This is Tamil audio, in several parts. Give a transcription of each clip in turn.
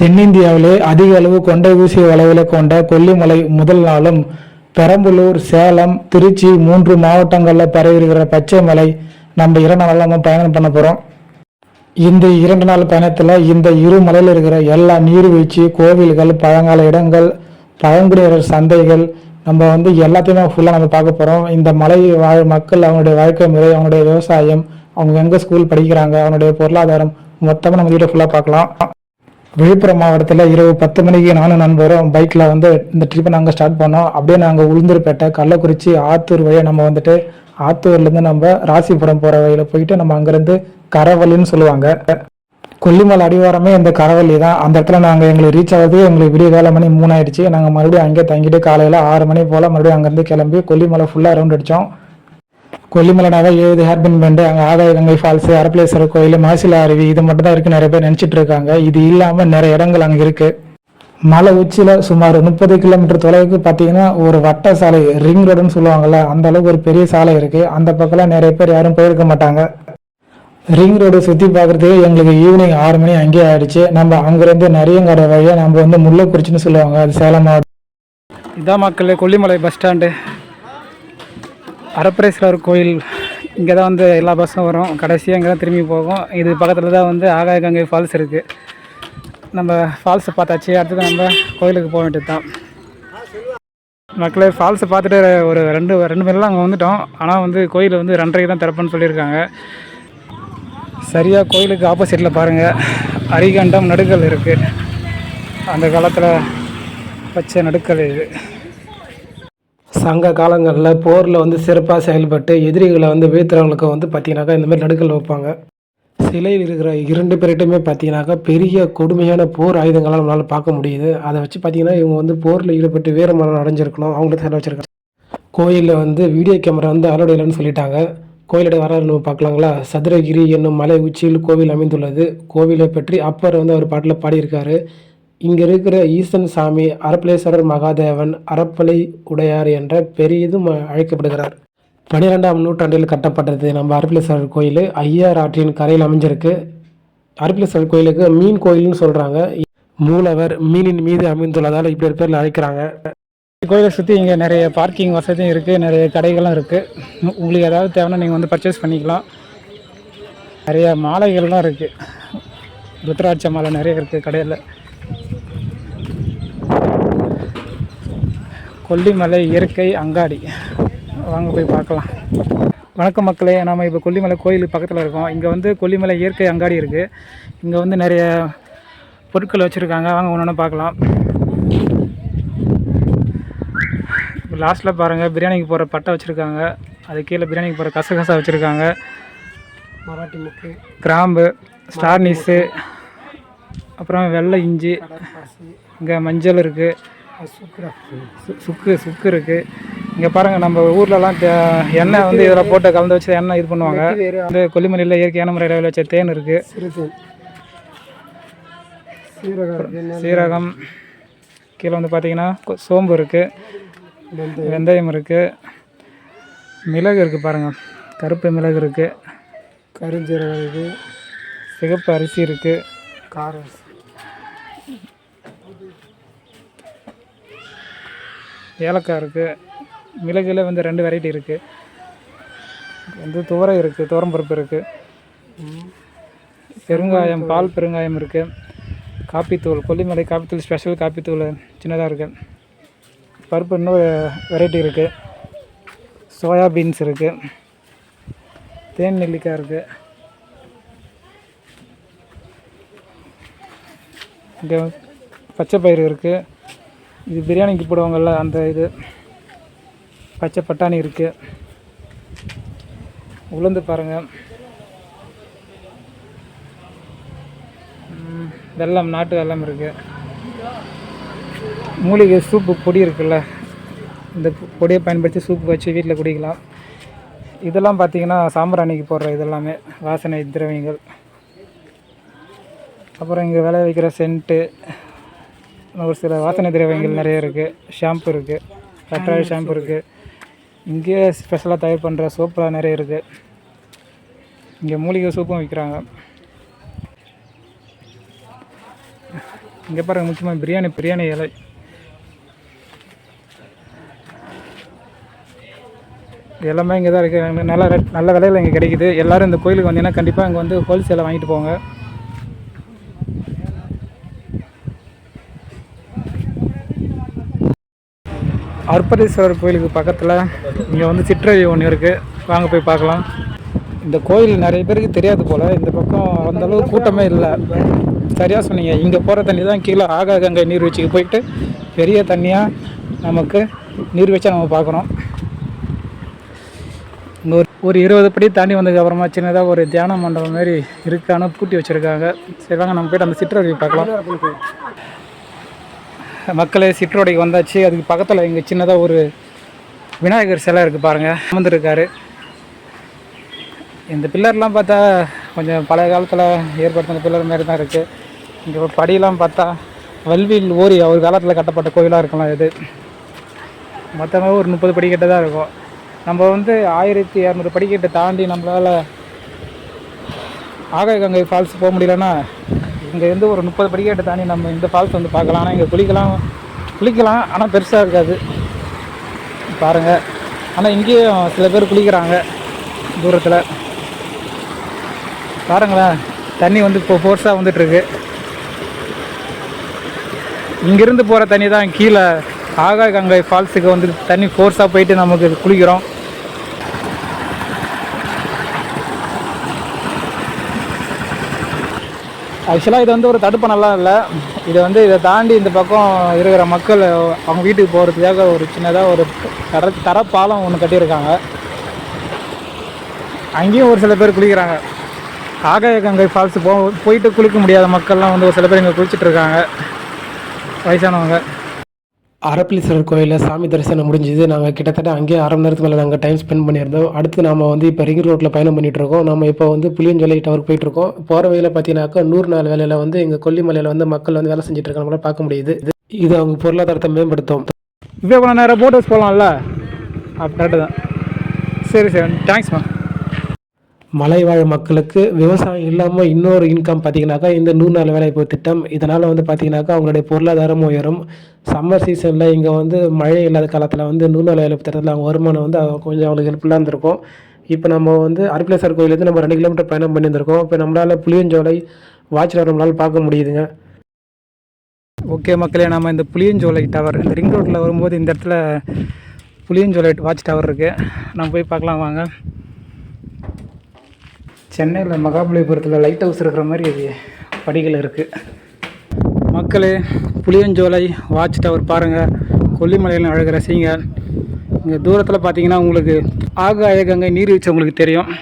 தென்னிந்தியாவிலே அதிக அளவு கொண்டை ஊசி வளைவில கொண்ட கொல்லிமலை முதல் நாளும் பெரம்பலூர், சேலம், திருச்சி 3 மாவட்டங்களில் பரவி இருக்கிற பச்சை மலை நம்ம 2 நாள் நம்ம பயணம் பண்ண போகிறோம். இந்த 2 நாள் பயணத்தில் இந்த இரு மலையில் இருக்கிற எல்லா நீர்வீழ்ச்சி, கோவில்கள், பழங்கால இடங்கள், பழங்குடியினர் சந்தைகள் நம்ம எல்லாத்தையுமே ஃபுல்லாக நம்ம பார்க்க போகிறோம். இந்த மலை வாழ் மக்கள் அவங்களுடைய வாழ்க்கை முறை, அவங்களுடைய விவசாயம், அவங்க எங்கே ஸ்கூல் படிக்கிறாங்க, அவங்களுடைய பொருளாதாரம் மொத்தமாக நம்ம வீட்டை ஃபுல்லாக பார்க்கலாம். விழுப்புரம் மாவட்டத்தில் இரவு 10 மணிக்கு நானும் நண்பரும் பைக்கில் இந்த ட்ரிப்பை நாங்கள் ஸ்டார்ட் பண்ணோம். அப்படியே நாங்கள் உளுந்தூர்பேட்டை, கள்ளக்குறிச்சி, ஆத்தூர் வழியாக நம்ம ஆத்தூர்லேருந்து நம்ம ராசிபுரம் போகிற வழியில் போயிட்டு நம்ம அங்கேருந்து கரவல்லின்னு சொல்லுவாங்க. கொல்லிமலை அடிவாரமே இந்த கரவல்லி தான். அந்த இடத்துல நாங்கள் எங்களுக்கு ரீச் ஆகுது எங்களுக்கு விடிய காலை மணி 3 ஆயிடுச்சு. நாங்கள் மறுபடியும் அங்கேயே தங்கிட்டு காலையில் 6 மணி போல் மறுபடியும் அங்கேருந்து கிளம்பி கொல்லிமலை ஃபுல்லாக ரவுண்ட் அடித்தோம். கொல்லிமலைனாவே 7 ஹேர்பின் பெண்டு, அங்கே ஆகாய கங்கை ஃபால்ஸு, அரப்பளேஸ்வரர் கோயில், மாசிலா அருவி, இது மட்டும் தான் இருக்குது. நிறைய பேர் நினச்சிட்டு இருக்காங்க. இது இல்லாமல் நிறைய இடங்கள் அங்கே இருக்குது. மலை உச்சியில் சுமார் 30 கிலோமீட்டர் தொலைவுக்கு பார்த்தீங்கன்னா ஒரு வட்ட சாலை, ரிங் ரோடுன்னு சொல்லுவாங்கள்ல, அந்த அளவுக்கு ஒரு பெரிய சாலை இருக்குது. அந்த பக்கம்லாம் நிறைய பேர் யாரும் போயிருக்க மாட்டாங்க. ரிங் ரோடு சுற்றி பார்க்குறதுக்கு எங்களுக்கு ஈவினிங் 6 மணி அங்கேயே ஆயிடுச்சு. நம்ம அங்கேருந்து நிறையங்கடை வழியாக நம்ம முல்லைக்குறிச்சின்னு சொல்லுவாங்க, அது சேலம் மாவட்டம். இதான் மக்கள் கொல்லிமலை பஸ் ஸ்டாண்டு. அரப்பளேஸ்வரர் கோயில் இங்கே தான் எல்லா பஸ்ஸும் வரும். கடைசியாக இங்கே தான் திரும்பி போகும். இது பக்கத்தில் தான் ஆகாய கங்கை ஃபால்ஸ் இருக்குது. நம்ம ஃபால்ஸை பார்த்தாச்சு. அடுத்தது நம்ம கோயிலுக்கு போக வேண்டியது தான். மக்களே, ஃபால்ஸை பார்த்துட்டு ஒரு ரெண்டு பேர்லாம் அங்கே வந்துட்டோம். ஆனால் கோயில் 2:30 தான் திறப்புன்னு சொல்லியிருக்காங்க. சரியாக கோயிலுக்கு ஆப்போசிட்டில் பாருங்கள், அரிகண்டம் நடுக்கல் இருக்குது. அந்த காலத்தில் வச்ச நடுக்கல் இது. சங்க காலங்களில் போரில் சிறப்பாக செயல்பட்டு எதிரிகளை வீழ்த்துறவங்களுக்கு பார்த்தீங்கன்னாக்கா இந்தமாதிரி நடுக்கல் வைப்பாங்க. சிலையில் இருக்கிற 2 பேர்கிட்டையுமே பார்த்தீங்கன்னாக்கா பெரிய கொடுமையான போர் ஆயுதங்களால் நம்மளால் பார்க்க முடியுது. அதை வச்சு பார்த்தீங்கன்னா இவங்க போரில் ஈடுபட்டு வீரமரணம் அடைஞ்சிருக்கணும். அவங்கள செலவு வச்சுருக்காங்க. கோயிலில் வீடியோ கேமரா அலோடு இல்லைன்னு சொல்லிட்டாங்க. கோயிலோட வரலாறு நம்ம பார்க்கலாங்களா? சதுரகிரி என்னும் மலை உச்சியில் கோவில் அமைந்துள்ளது. கோவிலை பற்றி அப்பர் அவர் பாட்டில் பாடியிருக்காரு. இங்கே இருக்கிற ஈசன் சாமி அரப்பளேஸ்வரர் மகாதேவன், அரப்பளை உடையார் என்ற பெரிதும் அழைக்கப்படுகிறார். 12ஆம் நூற்றாண்டில் கட்டப்பட்டது நம்ம அரப்பளேஸ்வரர் கோயில். ஐயார் ஆற்றின் கரையில் அமைஞ்சிருக்கு. அரப்பளேஸ்வரர் கோயிலுக்கு மீன் கோயில்னு சொல்கிறாங்க. மூலவர் மீனின் மீது அமைந்துள்ளதால் இப்படி ஒரு பேரில் அழைக்கிறாங்க. கோயிலை சுற்றி இங்கே நிறைய பார்க்கிங் வசதியும் இருக்குது, நிறைய கடைகளும் இருக்குது. உங்களுக்கு ஏதாவது தேவைன்னா நீங்கள் பர்ச்சேஸ் பண்ணிக்கலாம். நிறைய மாலைகள்லாம் இருக்குது. ருத்ராட்ச மாலை நிறைய இருக்குது கடையில். கொல்லிமலை இயற்கை அங்காடி, வாங்க போய் பார்க்கலாம். வணக்கம் மக்களே, நாம் இப்போ கொல்லிமலை கோயிலுக்கு பக்கத்தில் இருக்கோம். இங்கே கொல்லிமலை இயற்கை அங்காடி இருக்குது. இங்கே நிறைய பொருட்கள் வச்சுருக்காங்க. வாங்க ஒன்று பார்க்கலாம். லாஸ்ட்டில் பாருங்கள், பிரியாணிக்கு போகிற பட்டை வச்சுருக்காங்க. அது கீழே பிரியாணிக்கு போகிற கசகசா வச்சுருக்காங்க. மராட்டி முக்கு, கிராம்பு, ஸ்டார்னிஸு, அப்புறம் வெள்ளை இஞ்சி, இங்கே மஞ்சள் இருக்குது, சுக்கு இருக்குது. இங்கே பாருங்கள், நம்ம ஊர்லலாம் எண்ணெய் இதில் போட்டு கலந்து வச்சு எண்ணெய் இது பண்ணுவாங்க. கொல்லிமலையில் இயற்கையான முறையில் வச்ச தேன் இருக்குது, சீரகம், கீழே பார்த்தீங்கன்னா சோம்பு இருக்குது, வெந்தயம் இருக்குது, மிளகு இருக்குது பாருங்கள், கருப்பு மிளகு இருக்குது, கருஞ்சீரகம் இருக்குது, சிகப்பு அரிசி இருக்குது, காரம், ஏலக்காய் இருக்குது. மிளகுல 2 வெரைட்டி இருக்குது. துவரை இருக்குது, துவரம்பருப்பு இருக்குது, பெருங்காயம், பால் பெருங்காயம் இருக்குது, காப்பித்தூள், கொல்லிமலை காப்பித்தூள் ஸ்பெஷல் காப்பித்தூள் சின்னதாக இருக்குது. பருப்பு இன்னொரு வெரைட்டி இருக்குது, சோயா பீன்ஸ் இருக்குது, தேன் நெல்லிக்காய் இருக்குது. இங்கே பச்சை பயிறு இருக்குது. இது பிரியாணிக்கு போடுவாங்கள்ல அந்த இது. பச்சை பட்டாணி இருக்குது. உளுந்து பாருங்கள், வெல்லம், நாட்டு வெல்லம் இருக்குது. மூலிகை சூப்பு பொடி இருக்குல்ல, இந்த பொடியை பயன்படுத்தி சூப்பு வச்சு வீட்டில் குடிக்கலாம். இதெல்லாம் பார்த்திங்கன்னா சாம்பிராணிக்கு போடுற இதெல்லாமே வாசனை திரவியங்கள். அப்புறம் இங்கே விளைய வைக்கிற சென்ட்டு, ஒரு சில வாசனை திரவியங்கள் நிறைய இருக்குது. ஷாம்பு இருக்குது, கற்றாழை ஷாம்பு இருக்குது. இங்கேயே ஸ்பெஷலாக தயார் பண்ணுற சோப்பெலாம் நிறைய இருக்குது. இங்கே மூலிகை சூப்பும் விற்கிறாங்க. இங்கே பாருங்கள், முக்கியமாக பிரியாணி இலை. இது எல்லாமே இங்கே தான் இருக்குது. நல்ல விலையில் இங்கே கிடைக்குது. எல்லோரும் இந்த கோயிலுக்கு வந்தீங்கன்னா கண்டிப்பாக இங்கே வந்து ஹோல்சேலை வாங்கிட்டு போங்க. அற்பதீஸ்வரர் கோயிலுக்கு பக்கத்தில் இங்கே வந்து சிற்றழி ஒன்று இருக்குது. வாங்க போய் பார்க்கலாம். இந்த கோயில் நிறைய பேருக்கு தெரியாது போல். இந்த பக்கம் அந்தளவு கூட்டமே இல்லை. சரியாக சொன்னீங்க. இங்கே போகிற தண்ணி தான் கீழே ஆகாகங்கை நீர்வீழ்ச்சிக்கு போயிட்டு பெரிய தண்ணியாக நமக்கு நீர்வீழ்ச்சியாக நம்ம பார்க்குறோம். இங்கே ஒரு 20 படி தாண்டி வந்ததுக்கப்புறமா சின்னதாக ஒரு தியான மண்டபம் மாதிரி இருக்கான பூட்டி வச்சுருக்காங்க. சரி வாங்க நம்ம போய்ட்டு அந்த சிற்றோடைக்கு பார்க்கலாம். மக்களே, சிற்றோடைக்கு வந்தாச்சு. அதுக்கு பக்கத்தில் இங்கே சின்னதாக ஒரு விநாயகர் சிலை இருக்குது பாருங்கள், அமர்ந்துருக்காரு. இந்த பில்லர்லாம் பார்த்தா கொஞ்சம் பழைய காலத்தில் ஏற்படுத்தின பில்லர் மாதிரி தான் இருக்குது. இங்கே படியெல்லாம் பார்த்தா வல்வில் ஓரி ஒரு காலத்தில் கட்டப்பட்ட கோயிலாக இருக்கலாம். இது மொத்தமாக ஒரு 30 படிக்கட்டு தான் இருக்கும். நம்ம வந்து 1200 படிக்கட்டை தாண்டி நம்மளால் ஆகாயகங்கை ஃபால்ஸ் போக முடியலன்னா இங்கேருந்து ஒரு 30 படிக்கட்டை தாண்டி நம்ம இந்த ஃபால்ஸ் வந்து பார்க்கலாம். ஆனால் இங்கே குளிக்கலாம், ஆனால் பெருசாக இருக்காது பாருங்கள். ஆனால் இங்கேயும் சில பேர் குளிக்கிறாங்க தூரத்தில். பாருங்களேன், தண்ணி வந்து இப்போ ஃபோர்ஸாக வந்துட்டுருக்கு. இங்கேருந்து போகிற தண்ணி தான் கீழே ஆகாயகங்கை ஃபால்ஸுக்கு வந்து தண்ணி ஃபோர்ஸாக போயிட்டு நமக்கு குளிக்கிறோம். ஆக்சுவலாக இது வந்து ஒரு தடுப்பு நல்லா இல்லை. இது வந்து இதை தாண்டி இந்த பக்கம் இருக்கிற மக்கள் அவங்க வீட்டுக்கு போகிறதுக்காக ஒரு சின்னதாக ஒரு தரப்பாலம் ஒன்று கட்டியிருக்காங்க. அங்கேயும் ஒரு சில பேர் குளிக்கிறாங்க. ஆகாயகங்கை ஃபால்ஸு போயிட்டு குளிக்க முடியாத மக்கள்லாம் வந்து ஒரு சில பேர் இங்கே குளிச்சுட்ருக்காங்க, வயசானவங்க. அரப்பளீஸ்வரர் கோயிலில் சாமி தரிசனம் முடிஞ்சுது. நாங்கள் கிட்டத்தட்ட அங்கேயே 1/2 மணி நேரத்துக்கு மேலே நாங்கள் டைம் ஸ்பெண்ட் பண்ணியிருந்தோம். அடுத்து நம்ம வந்து இப்போ ரிங் ரோட்டில் பயணம் பண்ணிகிட்ருக்கோம். நம்ம இப்போ வந்து புளியஞ்சோலை டவருக்கு போயிட்டுருக்கோம். போகிற வழியில் பார்த்தீங்கன்னாக்கா 100 நாள் வேலையில் வந்து எங்கள் கொல்லிமலையில் வந்து மக்கள் வந்து வேலை செஞ்சுட்டு இருக்காங்க பார்க்க முடியுது. இது அவங்க பொருளாதாரத்தை மேம்படுத்தும். இப்போ கொஞ்சம் நேரம் போட் ஹவுஸ் போகலாம்ல? கரெக்டு தான். சரி தேங்க்ஸ்மா. மலைவாழ் மக்களுக்கு விவசாயம் இல்லாமல் இன்னொரு இன்கம் பார்த்தீங்கன்னாக்கா இந்த 100 நாள் வேலைவாய்ப்பு திட்டம். இதனால் வந்து பார்த்தீங்கன்னாக்கா அவங்களுடைய பொருளாதாரம் உயரும். சம்மர் சீசனில் இங்கே வந்து மழை இல்லாத காலத்தில் வந்து 100 நாள் வேலைவாய்ப்பு திட்டத்தில் அவங்க வருமானம் வந்து கொஞ்சம் அவங்களுக்கு ஹெல்ப்ஃபுல்லாக இருந்திருக்கும். இப்போ நம்ம வந்து அரப்பளீஸ்வரர் கோயிலேருந்து நம்ம 2 கிலோமீட்டர் பயணம் பண்ணியிருந்திருக்கோம். இப்போ நம்மளால் புளியஞ்சோலை வாட்ச் டவர் நம்மளால் பார்க்க முடியுதுங்க. ஓகே மக்களே, நம்ம இந்த புளியஞ்சோலை டவர் இந்த ரிங் ரோட்டில் வரும்போது இந்த இடத்துல புளியஞ்சோலை வாட்ச் டவர் இருக்குது. நம்ம போய் பார்க்கலாம் வாங்க. சென்னையில் மகாபலிபுரத்தில் லைட் ஹவுஸ் இருக்கிற மாதிரி இது படிகள் இருக்குது. மக்களே, புளியஞ்சோலை வாட்ச் டவர் பாருங்கள். கொல்லிமலையில் அழகு ரசிங்க. இங்கே தூரத்தில் பார்த்தீங்கன்னா உங்களுக்கு ஆகாயகங்கை நீர்வீழ்ச்சி உங்களுக்கு தெரியும்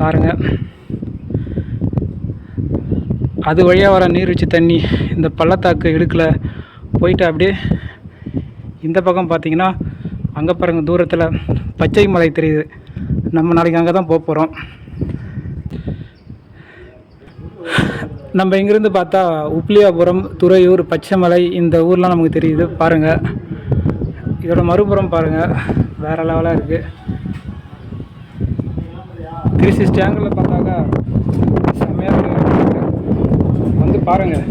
பாருங்கள். அது வழியாக வர நீர்வீழ்ச்சி தண்ணி இந்த பள்ளத்தாக்கு இடுக்கில் போயிட்டு அப்படியே இந்த பக்கம் பார்த்தீங்கன்னா அங்கே பாருங்கள் தூரத்தில் பச்சை மலை தெரியுது. நம்ம நாளைக்கு அங்கே தான் போக போகிறோம். நம்ம இங்கேருந்து பார்த்தா உப்ளியாபுரம், துறையூர், பச்சைமலை இந்த ஊர்லாம் நமக்கு தெரியுது பாருங்கள். இதோட மறுபுறம் பாருங்கள், வேறு லெவலாக இருக்குது. 360 ஆங்கிளில் பார்த்தாக்கா செம்மையாக வந்து பாருங்கள்.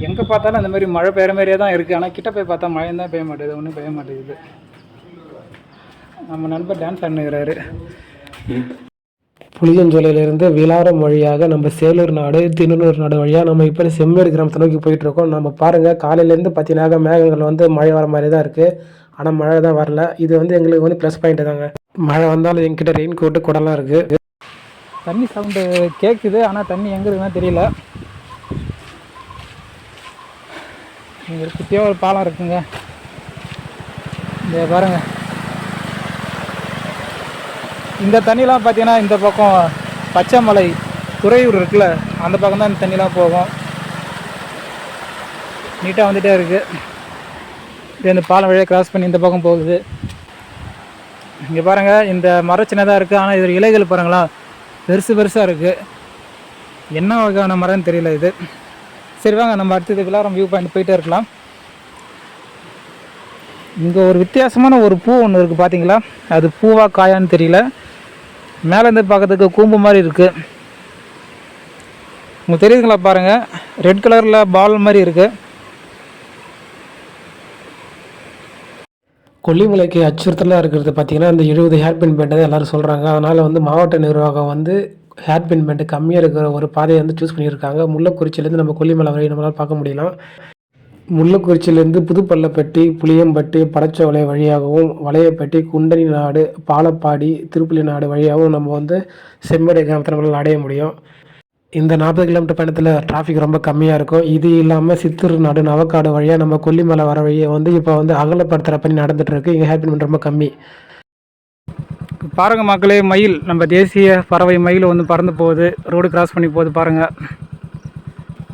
எங்கே பார்த்தாலும் அந்த மாதிரி மழை பெய்கிற மாதிரியே தான் இருக்குது. ஆனால் கிட்ட போய் பார்த்தா மழை தான் பெய்ய மாட்டேங்குது, ஒன்றும் பெய்ய மாட்டேங்குது. நம்ம நண்பர் டான்ஸ் ஆடுகிறாரு. புளியஞ்சோலையிலேருந்து விலாரம் வழியாக நம்ம சேலூர் நாடு, திண்ணூர் நாடு வழியாக நம்ம இப்போ செம்மேடு கிராமத்தை நோக்கி போயிட்டுருக்கோம். நம்ம பாருங்கள், காலையிலேருந்து பார்த்தீங்கன்னா மேகங்கள் வந்து மழை வர மாதிரி தான் இருக்குது. ஆனால் மழை தான் வரல. இது வந்து எங்களுக்கு வந்து ப்ளஸ் பாயிண்ட்டு தாங்க. மழை வந்தாலும் எங்கிட்ட ரெயின் கோட்டு குடலாம் இருக்குது. தண்ணி சவுண்டு கேட்குது, ஆனால் தண்ணி எங்கே இருக்குன்னா தெரியல. இங்கே குட்டியாக ஒரு பாலம் இருக்குங்க. இந்த பாருங்கள், இந்த தண்ணிலாம் பார்த்தீங்கன்னா இந்த பக்கம் பச்சைமலை, துறையூர் இருக்குல்ல, அந்த பக்கம் தான் இந்த தண்ணிலாம் போகும். நீட்டாக வந்துகிட்டே இருக்குது. இது இந்த பாலம் வழியாக கிராஸ் பண்ணி இந்த பக்கம் போகுது. இங்கே பாருங்கள், இந்த மரம் சின்னதாக இருக்குது, ஆனால் இது இலைகள் பாருங்களா பெருசாக இருக்குது. என்ன வகையான மரம்னு தெரியல இது. சரி வாங்க, நம்ம அடுத்தது விலாரம் வியூ பாயிண்ட் போயிட்டே இருக்கலாம். இங்கே ஒரு வித்தியாசமான ஒரு பூ ஒன்று இருக்குது பார்த்தீங்களா? அது பூவா காயான்னு தெரியல. மேலேருந்து பார்க்கறதுக்கு கூம்பு மாதிரி இருக்குது. உங்களுக்கு தெரியுதுங்களா பாருங்கள், ரெட் கலரில் பால் மாதிரி இருக்குது. கொல்லிமலைக்கு அச்சுறுத்தலாக இருக்கிறது பார்த்திங்கன்னா இந்த 70 ஹேர்பின் பெண்டு தான் எல்லோரும் சொல்கிறாங்க. அதனால் வந்து மாவட்ட நிர்வாகம் வந்து ஹேர்பின் பெண்டு கம்மியாக இருக்கிற ஒரு பாதையை வந்து சூஸ் பண்ணியிருக்காங்க. முள்ளக்குறிச்சியிலேருந்து நம்ம கொல்லிமலை வரை நம்மளால் பார்க்க முடியலாம். முள்ளக்குறிச்சியிலேருந்து புதுப்பள்ளப்பட்டி, புளியம்பட்டி, படச்சோலை வழியாகவும், வளையப்பட்டி, குண்டனி நாடு, பாலப்பாடி, திருப்புலி நாடு வழியாகவும் நம்ம வந்து செம்மடை கிராமத்தை நம்மளால் அடைய முடியும். இந்த 40 கிலோமீட்டர் பயணத்தில் டிராஃபிக் ரொம்ப கம்மியாக இருக்கும். இது இல்லாமல் சித்தூர் நாடு, நவக்காடு வழியாக நம்ம கொல்லிமலை வர வழியை வந்து இப்போ வந்து அகலப்படுத்துகிற பணி நடந்துகிட்ருக்கு. இங்கே ஹேர்பின் ரொம்ப கம்மி. பாருங்கள் மக்களே, மயில், நம்ம தேசிய பறவை மயில் வந்து பறந்து போகுது, ரோடு கிராஸ் பண்ணி போகுது பாருங்கள்.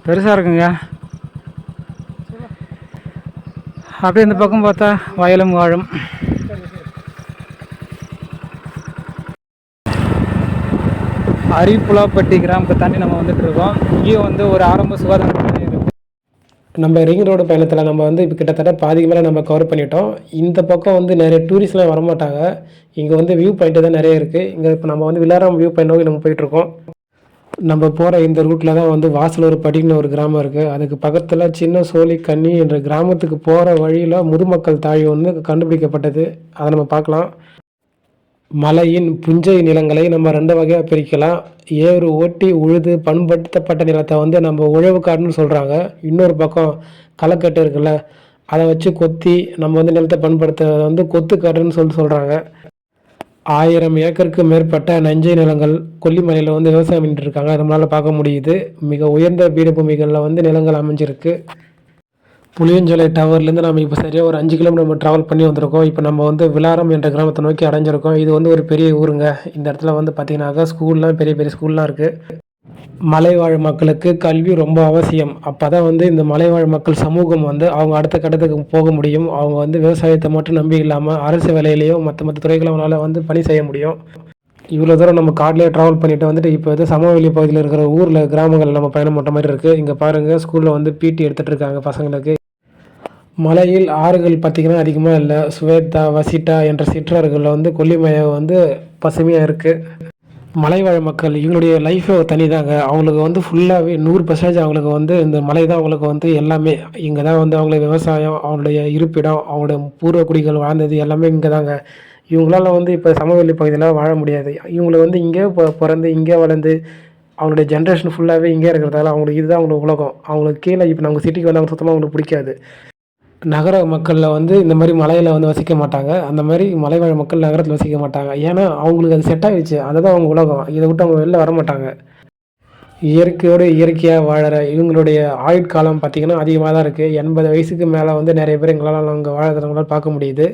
பெருசாக இருக்குங்க. அப்படியே இந்த பக்கம் பார்த்தா வயலும் வாழும். அரிப்புலாப்பட்டி கிராமத்தை தாண்டி நம்ம வந்துட்டு இருக்கோம். இங்கேயும் வந்து ஒரு ஆரம்ப சுகாதார நிலையம் இருக்குது. நம்ம ரிங் ரோடு பயணத்தில் நம்ம வந்து இப்போ கிட்டத்தட்ட பாதிக்கு மேலே நம்ம கவர் பண்ணிட்டோம். இந்த பக்கம் வந்து நிறைய டூரிஸ்ட்லாம் வரமாட்டாங்க. இங்கே வந்து வியூ பாயிண்ட்டு தான் நிறைய இருக்குது. இங்கே இப்போ நம்ம வந்து விலாரம் வியூ பாயிண்ட் நோக்கி நம்ம போயிட்டுருக்கோம். நம்ம போகிற இந்த ரூட்டில் தான் வந்து வாசலூர் படின்னு ஒரு கிராமம் இருக்குது. அதுக்கு பக்கத்தில் சின்ன சோழி கன்னி என்ற கிராமத்துக்கு போகிற வழியில் முதுமக்கள் தாழி வந்து கண்டுபிடிக்கப்பட்டது. அதை நம்ம பார்க்கலாம். மலையின் புஞ்சை நிலங்களை நம்ம 2 வகையாக பிரிக்கலாம். ஏறு ஓட்டி உழுது பண்படுத்தப்பட்ட நிலத்தை வந்து நம்ம உழவு காடுன்னு சொல்கிறாங்க. இன்னொரு பக்கம் களக்கட்டு இருக்குல்ல, அதை வச்சு கொத்தி நம்ம வந்து நிலத்தை பண்படுத்த வந்து கொத்துக்காடுன்னு சொல்கிறாங்க. 1000 ஏக்கருக்கு மேற்பட்ட நஞ்சை நிலங்கள் கொல்லிமலையில் வந்து விவசாயம் பண்ணிட்டு இருக்காங்க. நம்மளால் பார்க்க முடியுது. மிக உயர்ந்த பீடபூமிகளில் வந்து நிலங்கள் அமைஞ்சிருக்கு. புளியஞ்சோலை டவர்லேருந்து நம்ம இப்போ சரியாக ஒரு 5 கிலோமீட்டர் நம்ம ட்ராவல் பண்ணி வந்திருக்கோம். இப்போ நம்ம வந்து விலாரம் என்ற கிராமத்தை நோக்கி அடைஞ்சிருக்கோம். இது வந்து ஒரு பெரிய ஊருங்க. இந்த இடத்துல வந்து பார்த்திங்கனாக்கா ஸ்கூல்லாம் பெரிய பெரிய ஸ்கூல்லாம் இருக்குது. மலைவாழ் மக்களுக்கு கல்வி ரொம்ப அவசியம். அப்போ தான் வந்து இந்த மலைவாழ் மக்கள் சமூகம் வந்து அவங்க அடுத்த கட்டத்துக்கு போக முடியும். அவங்க வந்து விவசாயத்தை மட்டும் நம்பி இல்லாமல் அரசு வேலையிலையோ மற்ற துறைகளை அவங்களால வந்து பணி செய்ய முடியும். இவ்வளோ தூரம் நம்ம கார்லேயே ட்ராவல் பண்ணிவிட்டு வந்துட்டு இப்போ வந்து சமவெளி பகுதியில் இருக்கிற ஊரில் கிராமங்கள் நம்ம பயணம் பண்ணுற மாதிரி இருக்குது. இங்கே பாருங்கள், ஸ்கூலில் வந்து பிடி எடுத்துகிட்டு இருக்காங்க பசங்களுக்கு. மலையில் ஆறுகள் பார்த்திங்கன்னா அதிகமாக இல்லை. சுவேதா, வசிட்டா என்ற சிற்றாறுகளில் வந்து கொல்லிமலை வந்து பசுமையாக இருக்குது. மலைவாழ் மக்கள் இவங்களுடைய லைஃபே தனி தாங்க. அவங்களுக்கு வந்து ஃபுல்லாகவே 100% அவங்களுக்கு வந்து இந்த மலை தான் அவங்களுக்கு வந்து எல்லாமே. இங்கே தான் வந்து அவங்களுக்கு விவசாயம், அவங்களுடைய இருப்பிடம், அவங்களுடைய பூர்வ குடிகள் வாழ்ந்தது எல்லாமே இங்கே தாங்க. இவங்களால வந்து இப்போ சமவெளி பகுதியில் வாழ முடியாது. இவங்களுக்கு வந்து இங்கே பிறந்து இங்கே வளர்ந்து அவங்களுடைய ஜென்ரேஷன் ஃபுல்லாகவே இங்கே இருக்கிறதால அவங்களுக்கு இதுதான் அவங்களுக்கு உலகம். அவங்களுக்கு கீழே இப்போ நம்ம சிட்டிக்கு வந்து அவங்க சுத்தமாக அவங்களுக்கு பிடிக்காது. நகர மக்களில் வந்து இந்த மாதிரி மலையில் வந்து வசிக்க மாட்டாங்க. அந்த மாதிரி மலைவாழ் மக்கள் நகரத்தில் வசிக்க மாட்டாங்க. ஏன்னா அவங்களுக்கு அது செட் ஆகிடுச்சு. அதுதான் அவங்க உலகம். இதை விட்டு அவங்க வெளில வர மாட்டாங்க. இயற்கையோடு இயற்கையாக வாழற இவங்களுடைய ஆயுட்காலம் பார்த்திங்கன்னா அதிகமாக தான் இருக்குது. 80 வயசுக்கு மேலே வந்து நிறைய பேர் எங்களால் அங்கே வாழறவங்களால் பார்க்க முடியுது.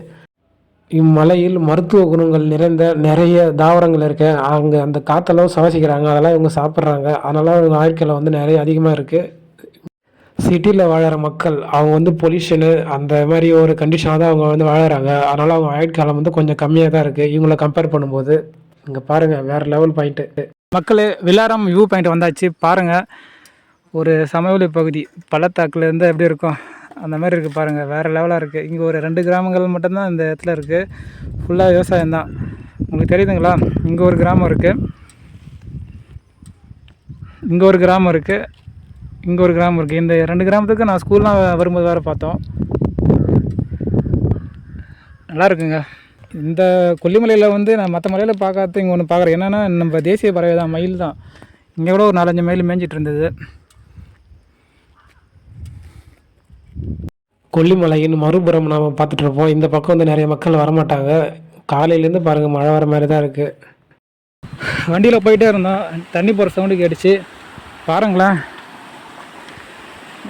இம்மலையில் மருத்துவ குணங்கள் நிறைந்த நிறைய தாவரங்கள் இருக்கு. அவங்க அந்த காற்றெல்லாம் சுவாசிக்கிறாங்க. அதெல்லாம் இவங்க சாப்பிட்றாங்க. அதனால் அவங்க ஆயுட்காலம் வந்து நிறைய அதிகமாக இருக்குது. சிட்டியில் வாழற மக்கள் அவங்க வந்து பொல்யூஷனு அந்த மாதிரி ஒரு கண்டிஷனாக தான் அவங்க வந்து வாழறாங்க. அதனால் அவங்க ஆயுட்காலம் வந்து கொஞ்சம் கம்மியாக தான் இருக்குது இவங்களை கம்பேர் பண்ணும்போது. இங்கே பாருங்கள், வேறு லெவல் பாயிண்ட்டு. மக்களே, விலாரம் வியூ பாயிண்ட் வந்தாச்சு. பாருங்கள், ஒரு சமவெளி பகுதி பள்ளத்தாக்குலேருந்து எப்படி இருக்கும் அந்த மாதிரி இருக்குது பாருங்கள். வேறு லெவலாக இருக்குது. இங்கே ஒரு 2 கிராமங்கள் மட்டும்தான் இந்த இடத்துல இருக்குது. ஃபுல்லாக விவசாயம் தான். உங்களுக்கு தெரியுதுங்களா? இங்கே ஒரு கிராமம் இருக்குது, இங்கே ஒரு கிராமம் இருக்குது, இங்கே ஒரு கிராமம் இருக்குது. இந்த 2 கிராமத்துக்கு நான் ஸ்கூல்லாம் வரும்போது வேறு பார்த்தோம். நல்லா இருக்குங்க. இந்த கொல்லிமலையில் வந்து நான் மற்ற மலையில் பார்க்காத இங்கே ஒன்று பார்க்குறேன். என்னென்னா நம்ம தேசிய பறவை தான், மயில் தான். இங்கே கூட ஒரு 4-5 மயில் மேய்ஞ்சிட்டு இருந்தது. கொல்லிமலையின் மறுபுறம் நாம் பார்த்துட்ருப்போம். இந்த பக்கம் வந்து நிறைய மக்கள் வரமாட்டாங்க. காலையிலேருந்து பாருங்கள், மழை வர மாதிரி தான் இருக்குது. வண்டியில் போயிட்டே இருந்தோம், தண்ணி போகிற சவுண்டு கேட்டுச்சு. பாருங்களேன்,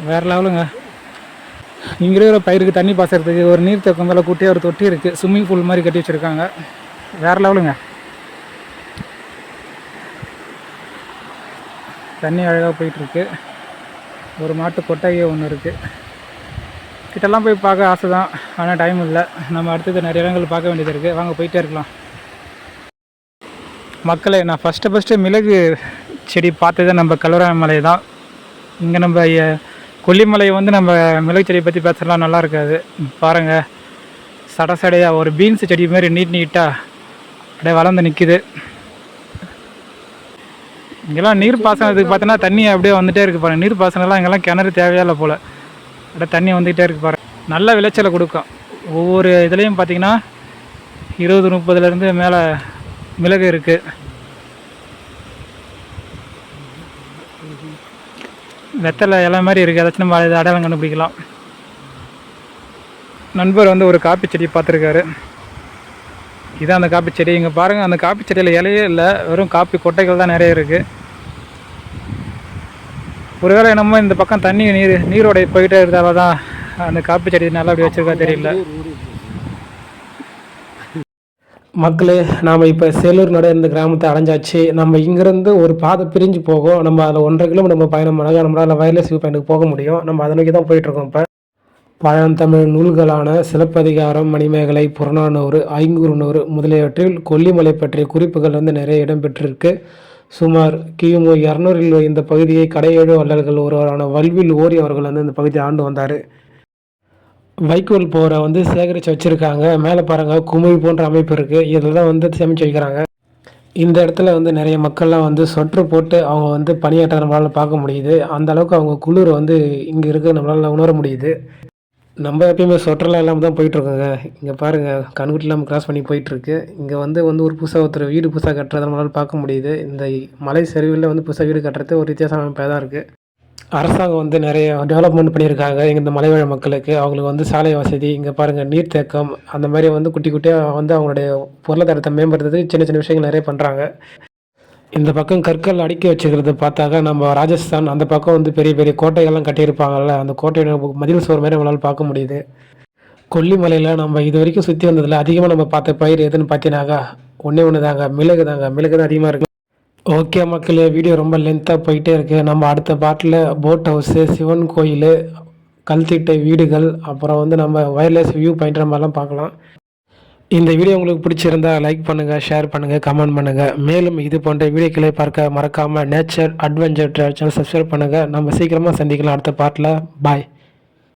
வேறு லெவலுங்க. இங்கே இருக்கிற பயிருக்கு தண்ணி பாய்ச்சறதுக்கு ஒரு நீர்த்தேக்கம் மேலே கூட்டியே ஒரு தொட்டி இருக்குது. ஸ்விம்மிங் பூல் மாதிரி கட்டி வச்சுருக்காங்க. வேறு லெவலுங்க. தண்ணி அழகாக போயிட்டுருக்கு. ஒரு மாட்டு கொட்டகை ஒன்று இருக்குது. கிட்டெல்லாம் போய் பார்க்க ஆசை தான், ஆனால் டைம் இல்லை. நம்ம அடுத்தது நிறைய இடங்கள் பார்க்க வேண்டியது இருக்குது. வாங்க போயிட்டே இருக்கலாம். மக்களே, நான் ஃபஸ்ட்டு மிளகு செடி பார்த்தது நம்ம கல்வராய மலை தான். இங்கே நம்ம கொல்லிமலை வந்து நம்ம மிளகு செடியை பற்றி பேசலாம் நல்லா இருக்காது. பாருங்கள், சடையாக ஒரு பீன்ஸ் செடி மாதிரி நீட்டாக அப்படியே வளர்ந்து நிற்கிது. இங்கெல்லாம் நீர் பாசனத்துக்கு பார்த்தீங்கன்னா தண்ணி அப்படியே வந்துகிட்டே இருக்கு பாருங்க. நீர் பாசனம்லாம் இங்கெல்லாம் கிணறு தேவையா இல்லை போல், அப்படியே தண்ணி வந்துக்கிட்டே இருக்கு பாருங்க. நல்ல விளைச்சலை கொடுக்கும். ஒவ்வொரு இதுலேயும் பார்த்தீங்கன்னா 20-30லேருந்து மேலே மிளகு இருக்குது. வெத்தலை இலை மாதிரி இருக்குது, ஏதாச்சும் நம்ம அதை அடையாளம் கண்டுபிடிக்கலாம். நண்பர் வந்து ஒரு காப்பி செடி பார்த்துருக்காரு. இதான் அந்த காப்பி செடி. இங்கே பாருங்கள், அந்த காப்பி செடியில் இலையே இல்லை, வெறும் காப்பி கொட்டைகள் தான் நிறைய இருக்குது. ஒருவேளை நம்ம இந்த பக்கம் தண்ணி நீரோடை போயிட்டே இருந்தால தான் அந்த காப்பி செடி நல்லா அப்படி வச்சுருக்கா தெரியல. மக்களே, நாம் இப்போ சேலூர் நட இந்த கிராமத்தை அடைஞ்சாச்சு. நம்ம இங்கேருந்து ஒரு பாதை பிரிஞ்சு போகும். நம்ம அதில் 1.5 கிலோமீட்டர் நம்ம பயணம் பண்ணால் நம்மளால் வயர்லெஸ் வியூ பாயிண்ட்டுக்கு போக முடியும். நம்ம அதை நோக்கி தான் போயிட்டுருக்கோம். இப்போ பழந்தமிழ் நூல்களான சிலப்பதிகாரம், மணிமேகலை, புறநானூறு, ஐங்குறுநூறு முதலியவற்றில் கொல்லிமலை பற்றிய குறிப்புகள் வந்து நிறைய இடம்பெற்றிருக்கு. சுமார் கிமு 200 இந்த பகுதியை கடையேழு வள்ளல்கள் ஒருவரான வல்வில் ஓரி அவர்கள் வந்து இந்த பகுதியை ஆண்டு வந்தார். வைக்கோல் போரை வந்து சேகரித்து வச்சுருக்காங்க. மேலே பாருங்கள், குமிழ் போன்ற அமைப்பு இருக்குது. இதில் தான் வந்து சேமித்து வைக்கிறாங்க. இந்த இடத்துல வந்து நிறைய மக்கள்லாம் வந்து சொட்ரு போட்டு அவங்க வந்து பணியாற்ற நம்மளால் பார்க்க முடியுது. அந்த அளவுக்கு அவங்க குளிர் வந்து இங்கே இருக்க நம்மளால் உணர முடியுது. நம்ம எப்பயுமே சொட்டர்லாம் இல்லாமல் தான் போயிட்டுருக்கோங்க. இங்கே பாருங்கள், கண்குட்டி இல்லாமல் கிராஸ் பண்ணி போயிட்டுருக்கு. இங்கே வந்து ஒரு புதுசாக ஒருத்தர் வீடு புதுசாக கட்டுறதை நம்மளால் பார்க்க முடியுது. இந்த மலை சரிவில் வந்து புதுசாக வீடு கட்டுறது ஒரு வித்தியாசமான அமைப்பாக தான் இருக்குது. அரசாங்கம் வந்து நிறைய டெவலப்மெண்ட் பண்ணியிருக்காங்க. இங்கே இந்த மலைவாழ் மக்களுக்கு அவங்களுக்கு வந்து சாலை வசதி, இங்கே பாருங்கள் நீர்த்தேக்கம், அந்த மாதிரி வந்து குட்டி குட்டியாக வந்து அவங்களுடைய பொருளாதாரத்தை மேம்படுத்துறதுக்கு சின்ன சின்ன விஷயங்கள் நிறைய பண்ணுறாங்க. இந்த பக்கம் கற்கள் அடுக்கி வச்சுக்கிறது பார்த்தாக்கா நம்ம ராஜஸ்தான், அந்த பக்கம் வந்து பெரிய பெரிய கோட்டைகள்லாம் கட்டியிருப்பாங்கல்ல, அந்த கோட்டையோட மதில் சுவர் மாதிரி நம்மளால் பார்க்க முடியுது. கொல்லிமலையில் நம்ம இது வரைக்கும் சுற்றி வந்ததில் அதிகமாக நம்ம பார்த்த பயிர் எதுன்னு பார்த்தீங்கன்னாக்கா ஒன்று தாங்க, மிளகு தாங்க. மிளகு தான் அதிகமாக இருக்குது. ஓகே மக்களே, வீடியோ ரொம்ப லென்த்தாக போயிட்டே இருக்குது. நம்ம அடுத்த பாட்டில் போட் ஹவுஸு, சிவன் கோயில், கல்திட்டை வீடுகள், அப்புறம் வந்து நம்ம வயர்லெஸ் வியூ பாயிண்ட் மாதிரிலாம் பார்க்கலாம். இந்த வீடியோ உங்களுக்கு பிடிச்சிருந்தா லைக் பண்ணுங்கள், ஷேர் பண்ணுங்கள், கமெண்ட் பண்ணுங்கள். மேலும் இது போன்ற வீடியோக்களை பார்க்க மறக்காமல் நேச்சர் அட்வென்ச்சர் சேனல் சப்ஸ்கிரைப் பண்ணுங்கள். நம்ம சீக்கிரமாக சந்திக்கலாம் அடுத்த பாட்டில். பாய்.